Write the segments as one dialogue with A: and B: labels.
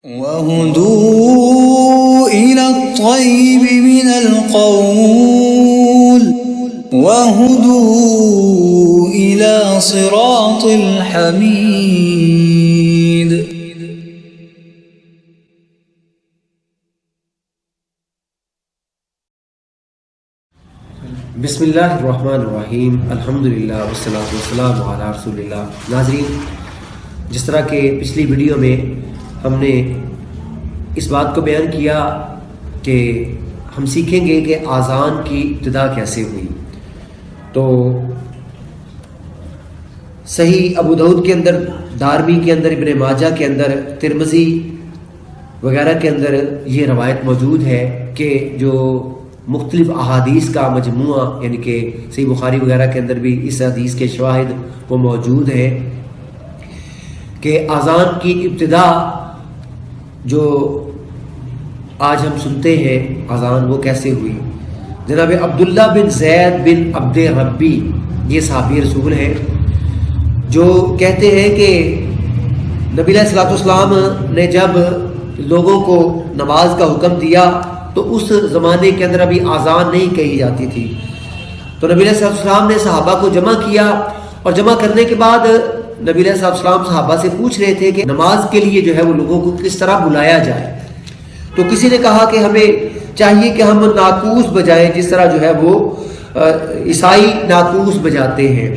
A: وَهُدُوا إِلَى الطَّيِّبِ مِنَ الْقَوْلِ وَهُدُوا إِلَى صِرَاطِ الْحَمِيدِ.
B: بسم اللہ الرحمن الرحیم، الحمدللہ والصلاۃ والسلام علی رسول اللہ. ناظرین، جس طرح کہ پچھلی ویڈیو میں ہم نے اس بات کو بیان کیا کہ ہم سیکھیں گے کہ آذان کی ابتدا کیسے ہوئی، تو صحیح ابو داؤد کے اندر، دارمی کے اندر، ابن ماجہ کے اندر، ترمذی وغیرہ کے اندر یہ روایت موجود ہے کہ جو مختلف احادیث کا مجموعہ، یعنی کہ صحیح بخاری وغیرہ کے اندر بھی اس حدیث کے شواہد وہ موجود ہیں کہ اذان کی ابتدا جو آج ہم سنتے ہیں اذان وہ کیسے ہوئی. جناب عبداللہ بن زید بن عبد ربی، یہ صحابی رسول ہیں، جو کہتے ہیں کہ نبی علیہ الصلوۃ والسلام نے جب لوگوں کو نماز کا حکم دیا تو اس زمانے کے اندر ابھی اذان نہیں کہی جاتی تھی، تو نبی علیہ الصلوۃ والسلام نے صحابہ کو جمع کیا، اور جمع کرنے کے بعد نبی علیہ الصلوۃ والسلام صحابہ سے پوچھ رہے تھے کہ نماز کے لیے جو ہے وہ لوگوں کو کس طرح بلایا جائے. تو کسی نے کہا کہ ہمیں چاہیے کہ ہم ناقوس بجائیں، جس طرح جو ہے وہ عیسائی ناقوس بجاتے ہیں.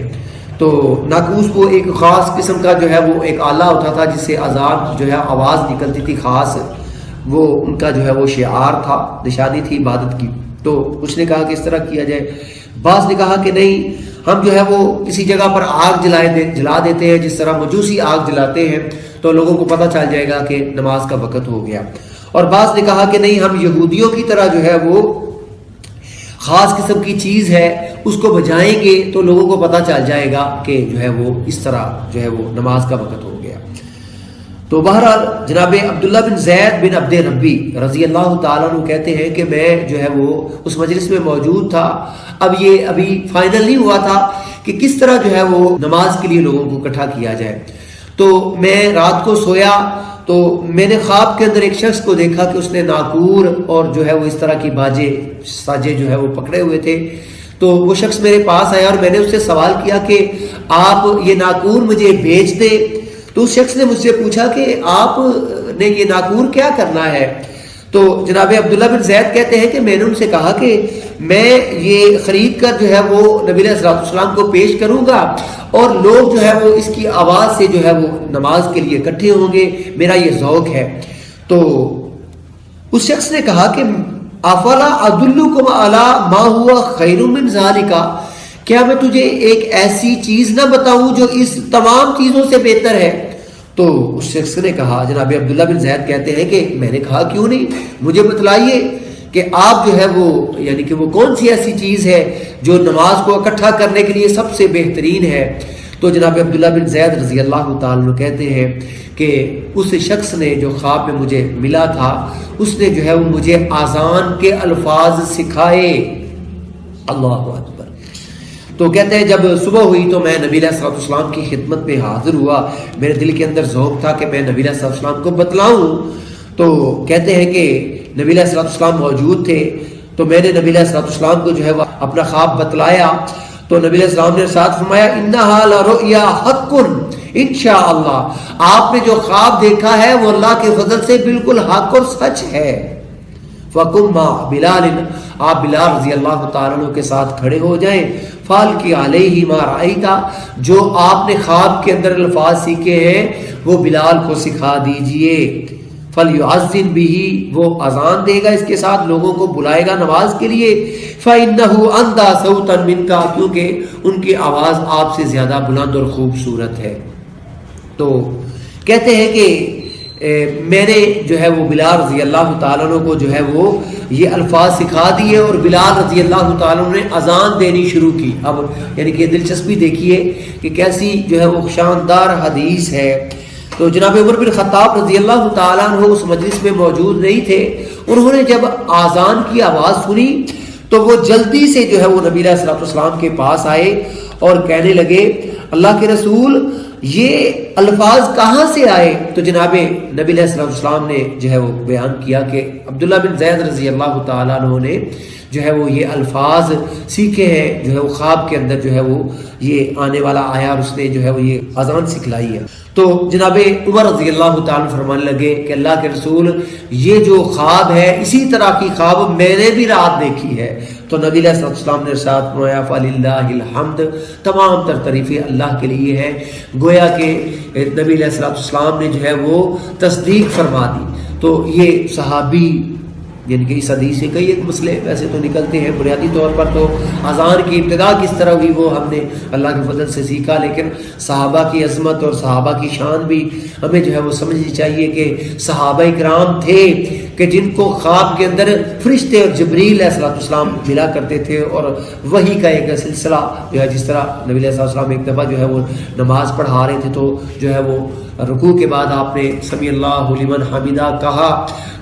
B: تو ناقوس وہ ایک خاص قسم کا جو ہے وہ ایک آلہ ہوتا تھا جس سے اذان جو ہے آواز نکلتی تھی خاص، وہ ان کا جو ہے وہ شعار تھا، نشانی تھی عبادت کی. تو کچھ نے کہا کہ اس طرح کیا جائے، بعض نے کہا کہ نہیں، ہم جو ہے وہ کسی جگہ پر آگ جلا دیتے ہیں، جس طرح مجوسی آگ جلاتے ہیں تو لوگوں کو پتہ چل جائے گا کہ نماز کا وقت ہو گیا. اور بعض نے کہا کہ نہیں، ہم یہودیوں کی طرح جو ہے وہ خاص قسم کی چیز ہے، اس کو بجائیں گے تو لوگوں کو پتہ چل جائے گا کہ جو ہے وہ اس طرح جو ہے وہ نماز کا وقت ہو گیا. تو بہرحال جناب عبداللہ بن زید بن عبد ربی رضی اللہ تعالیٰ عنہ کہتے ہیں کہ میں جو ہے وہ اس مجلس میں موجود تھا. اب یہ ابھی فائنل نہیں ہوا تھا کہ کس طرح جو ہے وہ نماز کے لیے لوگوں کو اکٹھا کیا جائے. تو میں رات کو سویا تو میں نے خواب کے اندر ایک شخص کو دیکھا کہ اس نے ناقور اور جو ہے وہ اس طرح کی ساجے جو ہے وہ پکڑے ہوئے تھے. تو وہ شخص میرے پاس آیا اور میں نے اس سے سوال کیا کہ آپ یہ ناقور مجھے بیچ دیں. تو اس شخص نے مجھ سے پوچھا کہ آپ نے یہ ناقور کیا کرنا ہے. تو جناب عبداللہ بن زید کہتے ہیں کہ میں نے ان سے کہا کہ میں یہ خرید کر جو ہے وہ نبی علیہ الصلوۃ والسلام کو پیش کروں گا، اور لوگ جو ہے وہ اس کی آواز سے جو ہے وہ نماز کے لیے اکٹھے ہوں گے، میرا یہ ذوق ہے. تو اس شخص نے کہا کہ افلا ادلکم علی ما هو خیر من ذالک، کیا میں تجھے ایک ایسی چیز نہ بتاؤں جو اس تمام چیزوں سے بہتر ہے. تو اس شخص نے کہا، جناب عبداللہ بن زید کہتے ہیں کہ میں نے کہا کیوں نہیں، مجھے بتلائیے کہ آپ جو ہے وہ یعنی کہ وہ کون سی ایسی چیز ہے جو نماز کو اکٹھا کرنے کے لیے سب سے بہترین ہے. تو جناب عبداللہ بن زید رضی اللہ تعالیٰ عنہ کہتے ہیں کہ اس شخص نے جو خواب میں مجھے ملا تھا، اس نے جو ہے وہ مجھے اذان کے الفاظ سکھائے. اللہ اکبر. تو کہتے ہیں جب صبح ہوئی تو میں نبی علیہ الصلوۃ والسلام کی خدمت میں حاضر ہوا. میرے دل کے اندر ذوق تھا کہ میں نبی علیہ الصلوۃ والسلام کو بتلاؤں. تو کہتے ہیں کہ نبی علیہ الصلوۃ والسلام موجود تھے، تو میں نے نبی علیہ الصلوۃ والسلام کو جو ہے وہ اپنا خواب بتلایا. تو نبی علیہ السلام نے ارشاد فرمایا، انھا لرؤیا حق انشاءاللہ، آپ نے جو خواب دیکھا ہے وہ اللہ کے فضل سے بالکل حق اور سچ ہے. فقم مع بلال، آپ بلال رضی اللہ تعالیٰ عنہ کے ساتھ کھڑے ہو جائیں. فالقی علیہ ما رأیتا، جو آپ نے خواب کے اندر الفاظ سیکھے ہیں وہ بلال کو سکھا دیجئے. فلیعذن بہ، وہ اذان دے گا، اس کے ساتھ لوگوں کو بلائے گا نماز کے لیے. فإنہ اندی صوتا منک، کیونکہ ان کی آواز آپ سے زیادہ بلند اور خوبصورت ہے. تو کہتے ہیں کہ میں نے جو ہے وہ بلال رضی اللہ تعالیٰ عنہ کو جو ہے وہ یہ الفاظ سکھا دیے، اور بلال رضی اللہ تعالیٰ عنہ نے اذان دینی شروع کی. اب یعنی کہ دلچسپی دیکھیے کہ کیسی جو ہے وہ شاندار حدیث ہے. تو جناب عمر بن خطاب رضی اللہ تعالیٰ عنہ اس مجلس میں موجود نہیں تھے. انہوں نے جب اذان کی آواز سنی تو وہ جلدی سے جو ہے وہ نبی علیہ الصلوۃ والسلام کے پاس آئے اور کہنے لگے، اللہ کے رسول یہ الفاظ کہاں سے آئے؟ تو جناب نبی علیہ السلام نے جو ہے وہ بیان کیا کہ عبداللہ بن زید رضی اللہ تعالیٰ عنہ نے جو ہے وہ یہ الفاظ سیکھے ہیں، جو ہے وہ خواب کے اندر جو ہے وہ یہ آنے والا آیا اور اس نے جو ہے وہ یہ اذان سکھلائی ہے۔ تو جناب عمر رضی اللہ تعالیٰ فرمانے لگے کہ اللہ کے رسول، یہ جو خواب ہے اسی طرح کی خواب میں نے بھی رات دیکھی ہے۔ تو نبی علیہ السلام نے ارشاد فرمایا فَلِلَّهِ الْحَمْدُ، تمام تر تعریفیں اللہ کے لیے ہیں۔ گویا کہ نبی علیہ السلام نے جو ہے وہ تصدیق فرما دی۔ تو یہ صحابی یعنی کہ اس حدیث سے کئی ایک مسئلے ویسے تو نکلتے ہیں، بنیادی طور پر تو اذان کی ابتدا کس طرح ہوئی وہ ہم نے اللہ کے فضل سے سیکھا، لیکن صحابہ کی عظمت اور صحابہ کی شان بھی ہمیں جو ہے وہ سمجھنی چاہیے کہ صحابہ کرام تھے کہ جن کو خواب کے اندر فرشتے اور جبریل علیہ السلام ملا کرتے تھے، اور وہی کا ایک سلسلہ جو ہے، جس طرح نبی علیہ السلام ایک دفعہ جو ہے وہ نماز پڑھا رہے تھے تو جو ہے وہ رکوع کے بعد آپ نے سمیع اللہ لمن حمیدہ کہا،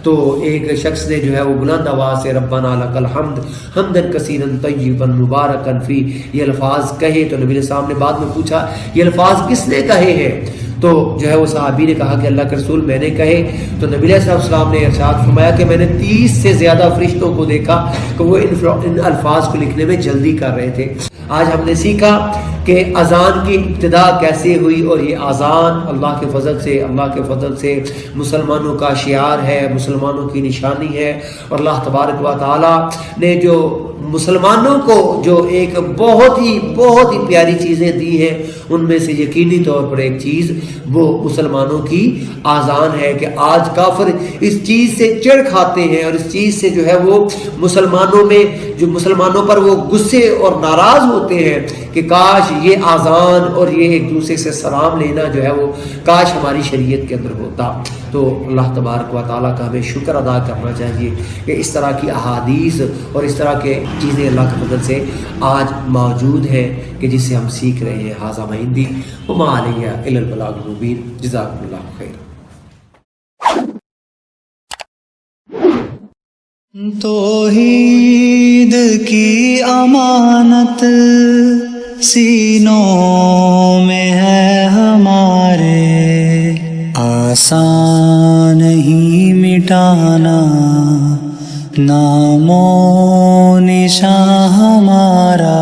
B: تو ایک شخص نے جو ہے وہ بلند آواز سے ربنا لک الحمد حمدا کثیرا طیبا مبارکا فی یہ الفاظ کہے۔ تو نبی علیہ السلام نے بعد میں پوچھا یہ الفاظ کس نے کہے ہیں؟ تو جو ہے وہ صحابی نے کہا کہ اللہ کے رسول میں نے کہے۔ تو نبی علیہ السلام نے ارشاد فرمایا کہ میں نے 30 سے زیادہ فرشتوں کو دیکھا کہ وہ ان الفاظ کو لکھنے میں جلدی کر رہے تھے۔ آج ہم نے سیکھا کہ اذان کی ابتدا کیسے ہوئی، اور یہ اذان اللہ کے فضل سے مسلمانوں کا شعار ہے، مسلمانوں کی نشانی ہے، اور اللہ تبارک و تعالی نے جو مسلمانوں کو جو ایک بہت ہی پیاری چیزیں دی ہیں، ان میں سے یقینی طور پر ایک چیز وہ مسلمانوں کی اذان ہے کہ آج کافر اس چیز سے چڑ کھاتے ہیں، اور اس چیز سے جو ہے وہ مسلمانوں پر وہ غصے اور ناراض ہوتے ہیں کہ کاش یہ اذان اور یہ ایک دوسرے سے سلام لینا جو ہے وہ کاش ہماری شریعت کے اندر ہوتا۔ تو اللہ تبارک و تعالیٰ کا ہمیں شکر ادا کرنا چاہیے کہ اس طرح کی احادیث اور اس طرح کے چیزیں اللہ کے فضل سے آج موجود ہیں کہ جس سے ہم سیکھ رہے ہیں۔ ھذا ما عندی وما علی الا البلاغ المبین۔ جزاکم اللہ خیر۔
A: توحید کی امانت سینوں میں ہے ہمارے، آسان نہیں مٹانا نام و نشان ہمارا۔